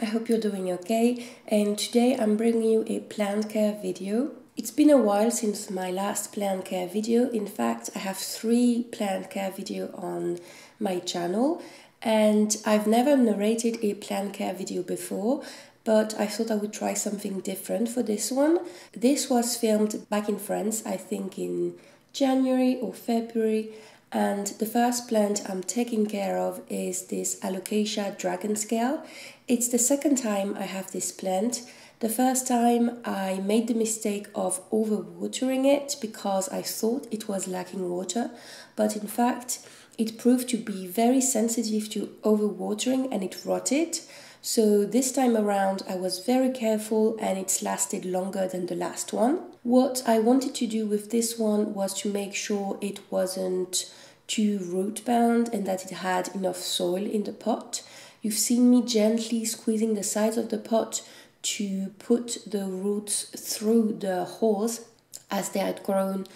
hope you're doing okay, and today I'm bringing you a plant care video. It's been a while since my last plant care video. In fact, I have 3 plant care videos on my channel, and I've never narrated a plant care video before, but I thought I would try something different for this one. This was filmed back in France, I think in January or February. And the first plant I'm taking care of is this Alocasia dragon scale. It's the second time I have this plant. The first time I made the mistake of overwatering it because I thought it was lacking water, but in fact it proved to be very sensitive to overwatering and it rotted. So this time around I was very careful and it's lasted longer than the last one. What I wanted to do with this one was to make sure it wasn't too root bound and that it had enough soil in the pot. You've seen me gently squeezing the sides of the pot to put the roots through the holes as they had grown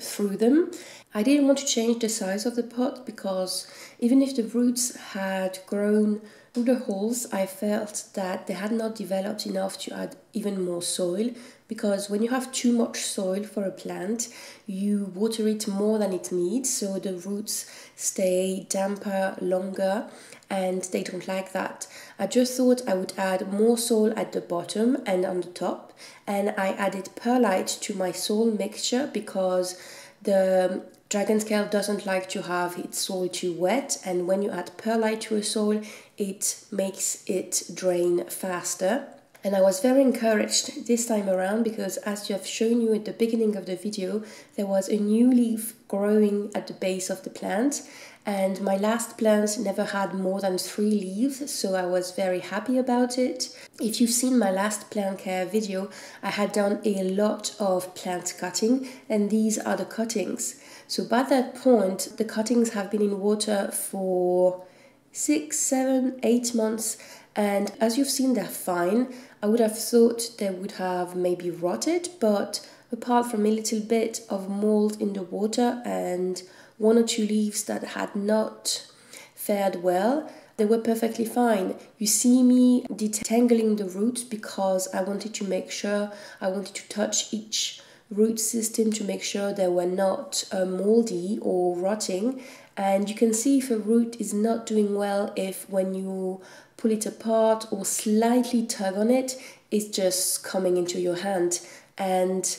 through them. I didn't want to change the size of the pot because even if the roots had grown through the holes, I felt that they had not developed enough to add even more soil, because when you have too much soil for a plant, you water it more than it needs, so the roots stay damper longer and they don't like that. I just thought I would add more soil at the bottom and on the top, and I added perlite to my soil mixture because the dragon scale doesn't like to have its soil too wet, and when you add perlite to a soil it makes it drain faster. And I was very encouraged this time around because, as I've shown you at the beginning of the video, there was a new leaf growing at the base of the plant, and my last plant never had more than 3 leaves, so I was very happy about it. If you've seen my last plant care video, I had done a lot of plant cutting, and these are the cuttings. So by that point, the cuttings have been in water for 6, 7, 8 months, and as you've seen, they're fine. I would have thought they would have maybe rotted, but apart from a little bit of mold in the water and 1 or 2 leaves that had not fared well, they were perfectly fine. You see me detangling the roots because I wanted to make sure, I wanted to touch each root system to make sure they were not moldy or rotting. And you can see if a root is not doing well if when you pull it apart or slightly tug on it, it's just coming into your hand. And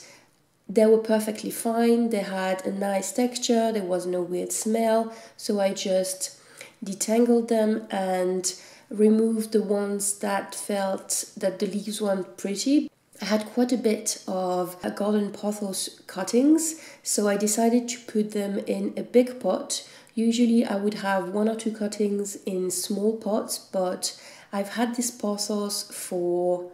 they were perfectly fine. They had a nice texture. There was no weird smell. So I just detangled them and removed the ones that felt that the leaves weren't pretty. I had quite a bit of golden pothos cuttings, so I decided to put them in a big pot. Usually I would have 1 or 2 cuttings in small pots, but I've had this pothos for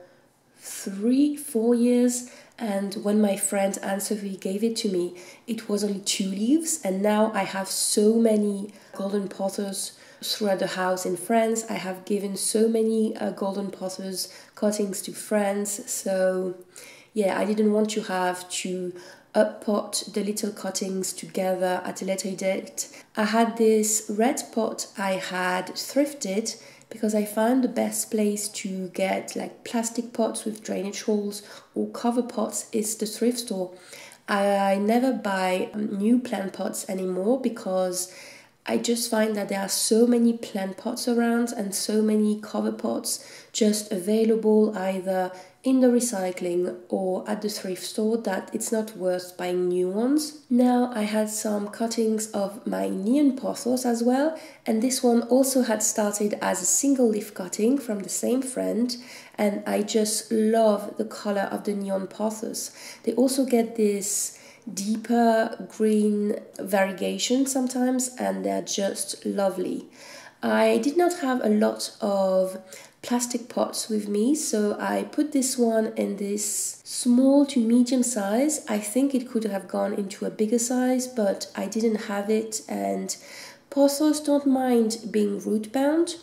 3-4 years, and when my friend Anne-Sophie gave it to me, it was only 2 leaves, and now I have so many golden pothos throughout the house in France. I have given so many golden pothos cuttings to friends, so yeah, I didn't want to have to pot the little cuttings together at a later date. I had this red pot I had thrifted because I found the best place to get like plastic pots with drainage holes or cover pots is the thrift store. I never buy new plant pots anymore because I just find that there are so many plant pots around and so many cover pots just available either in the recycling or at the thrift store that it's not worth buying new ones. Now I had some cuttings of my neon pothos as well, and this one also had started as a single leaf cutting from the same friend, and I just love the color of the neon pothos. They also get this deeper green variegation sometimes, and they're just lovely. I did not have a lot of plastic pots with me, so I put this one in this small to medium size. I think it could have gone into a bigger size, but I didn't have it, and pothos don't mind being root bound.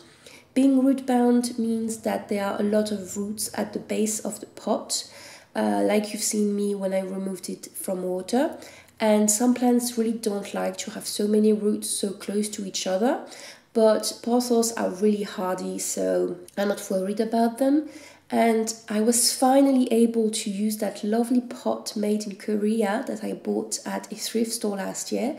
Being root bound means that there are a lot of roots at the base of the pot, like you've seen me when I removed it from water. And some plants really don't like to have so many roots so close to each other. but pothos are really hardy, so I'm not worried about them. And I was finally able to use that lovely pot made in Korea that I bought at a thrift store last year.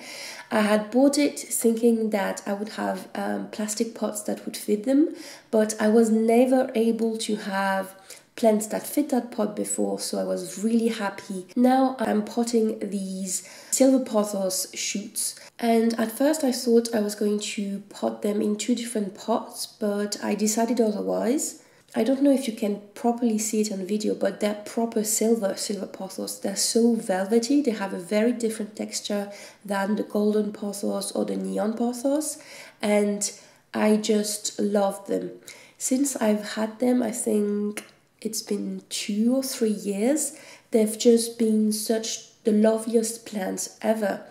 I had bought it thinking that I would have plastic pots that would fit them, but I was never able to have plants that fit that pot before, so I was really happy. Now I'm potting these silver pothos shoots, and at first I thought I was going to pot them in 2 different pots, but I decided otherwise. I don't know if you can properly see it on video, but they're proper silver pothos. They're so velvety, they have a very different texture than the golden pothos or the neon pothos, and I just love them. Since I've had them, I think it's been 2 or 3 years, they've just been such the loveliest plants ever.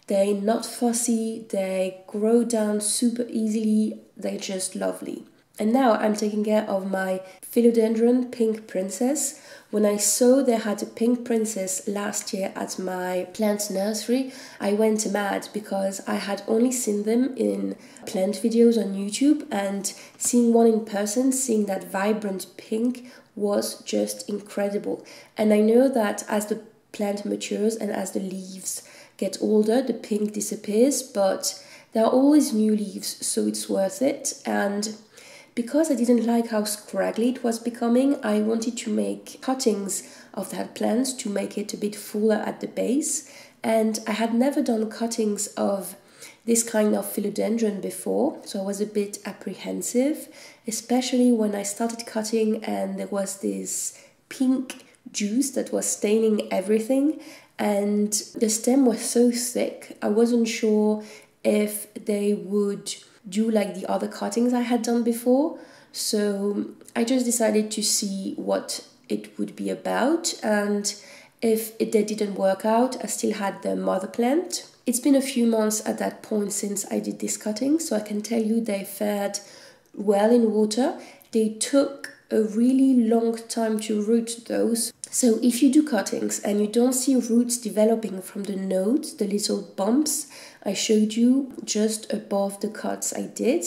They're not fussy, they grow down super easily, they're just lovely. And now I'm taking care of my Philodendron Pink Princess. When I saw they had a Pink Princess last year at my plant nursery, I went mad because I had only seen them in plant videos on YouTube, and seeing one in person, seeing that vibrant pink was just incredible. And I know that as the plant matures and as the leaves get older, the pink disappears, but there are always new leaves, so it's worth it. And because I didn't like how scraggly it was becoming, I wanted to make cuttings of that plant to make it a bit fuller at the base. And I had never done cuttings of this kind of philodendron before, so I was a bit apprehensive, especially when I started cutting and there was this pink juice that was staining everything, and the stem was so thick, I wasn't sure if they would do like the other cuttings I had done before. So I just decided to see what it would be about, and if they didn't work out, I still had the mother plant. It's been a few months at that point since I did this cutting, so I can tell you they fared well in water. They took a really long time to root those. So if you do cuttings and you don't see roots developing from the nodes, the little bumps I showed you just above the cuts I did,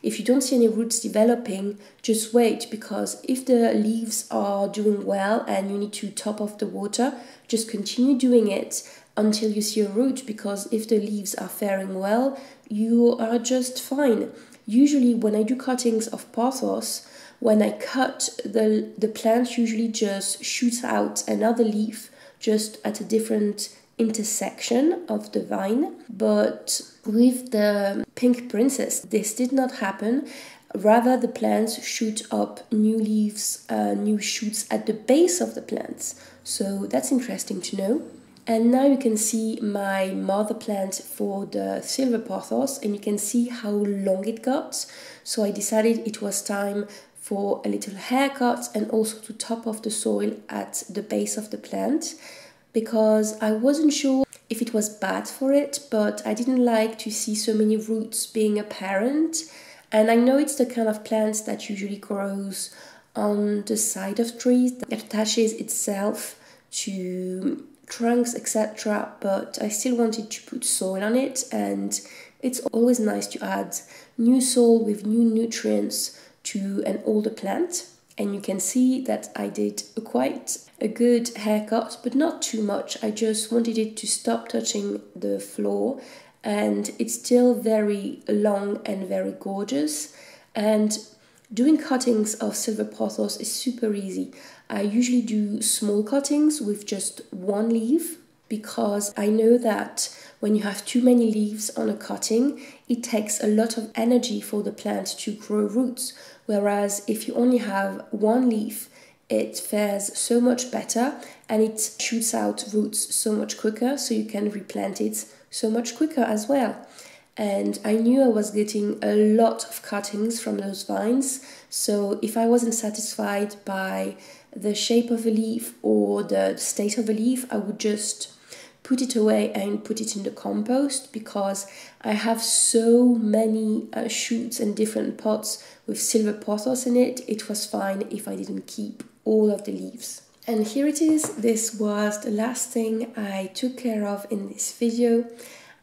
if you don't see any roots developing, just wait, because if the leaves are doing well and you need to top off the water, just continue doing it until you see a root, because if the leaves are faring well, you are just fine. Usually when I do cuttings of pothos, when I cut, the plant usually just shoots out another leaf just at a different intersection of the vine. But with the Pink Princess, this did not happen. Rather, the plants shoot up new leaves, new shoots at the base of the plants. So that's interesting to know. And now you can see my mother plant for the silver pothos, and you can see how long it got. So I decided it was time for a little haircut and also to top off the soil at the base of the plant, because I wasn't sure if it was bad for it, but I didn't like to see so many roots being apparent. And I know it's the kind of plant that usually grows on the side of trees, that attaches itself to trunks, etc. But I still wanted to put soil on it, and it's always nice to add new soil with new nutrients to an older plant. And you can see that I did quite a good haircut, but not too much. I just wanted it to stop touching the floor, and it's still very long and very gorgeous. And doing cuttings of silver pothos is super easy. I usually do small cuttings with just one leaf, because I know that when you have too many leaves on a cutting, it takes a lot of energy for the plant to grow roots. Whereas if you only have one leaf, it fares so much better and it shoots out roots so much quicker, so you can replant it so much quicker as well. And I knew I was getting a lot of cuttings from those vines, so if I wasn't satisfied by the shape of a leaf or the state of a leaf, I would just put it away and put it in the compost, because I have so many shoots and different pots with silver pothos in it. It was fine if I didn't keep all of the leaves. And here it is. This was the last thing I took care of in this video.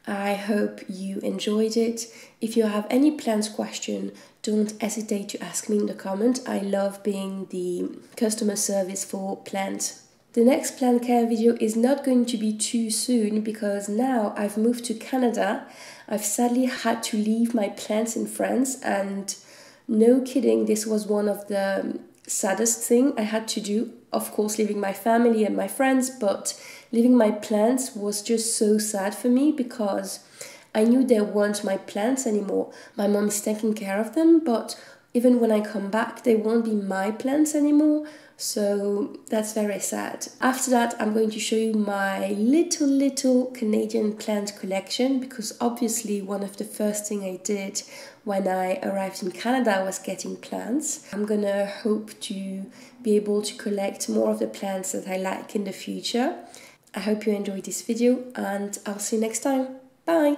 I hope you enjoyed it. If you have any plant question, don't hesitate to ask me in the comment. I love being the customer service for plants. The next plant care video is not going to be too soon because now I've moved to Canada. I've sadly had to leave my plants in France, and no kidding, this was one of the saddest thing I had to do. Of course, leaving my family and my friends, but leaving my plants was just so sad for me because I knew they weren't my plants anymore. My mom is taking care of them, but even when I come back, they won't be my plants anymore. So that's very sad. After that, I'm going to show you my little Canadian plant collection, because obviously one of the first things I did when I arrived in Canada was getting plants. I'm gonna hope to be able to collect more of the plants that I like in the future. I hope you enjoyed this video, and I'll see you next time. Bye!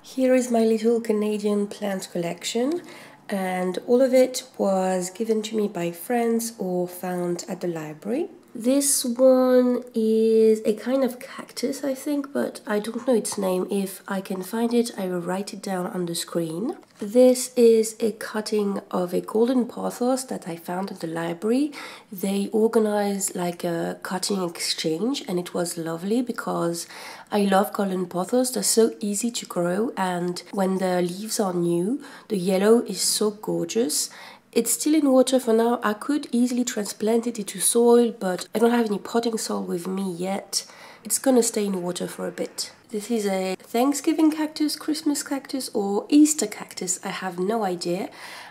Here is my little Canadian plant collection, and all of it was given to me by friends or found at the library. This one is a kind of cactus, I think, but I don't know its name. If I can find it, I will write it down on the screen. This is a cutting of a golden pothos that I found at the library. They organized like a cutting exchange, and it was lovely because I love golden pothos. They're so easy to grow, and when the leaves are new, the yellow is so gorgeous. It's still in water for now. I could easily transplant it into soil, but I don't have any potting soil with me yet. It's gonna stay in water for a bit. This is a Thanksgiving cactus, Christmas cactus, or Easter cactus. I have no idea.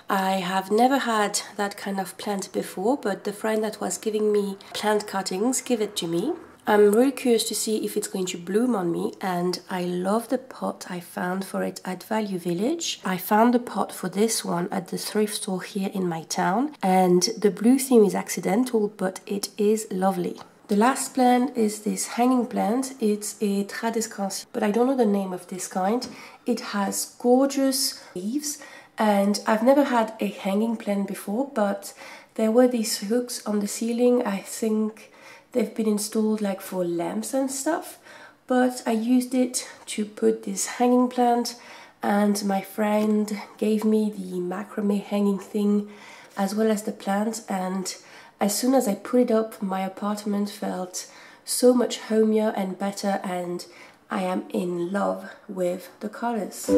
I have never had that kind of plant before, but the friend that was giving me plant cuttings gave it to me. I'm really curious to see if it's going to bloom on me, and I love the pot I found for it at Value Village. I found the pot for this one at the thrift store here in my town, and the blue theme is accidental, but it is lovely. The last plant is this hanging plant. It's a Tradescantia, but I don't know the name of this kind. It has gorgeous leaves, and I've never had a hanging plant before, but there were these hooks on the ceiling. I think they've been installed like for lamps and stuff, but I used it to put this hanging plant, and my friend gave me the macrame hanging thing as well as the plant, and as soon as I put it up, my apartment felt so much homier and better, and I am in love with the colors.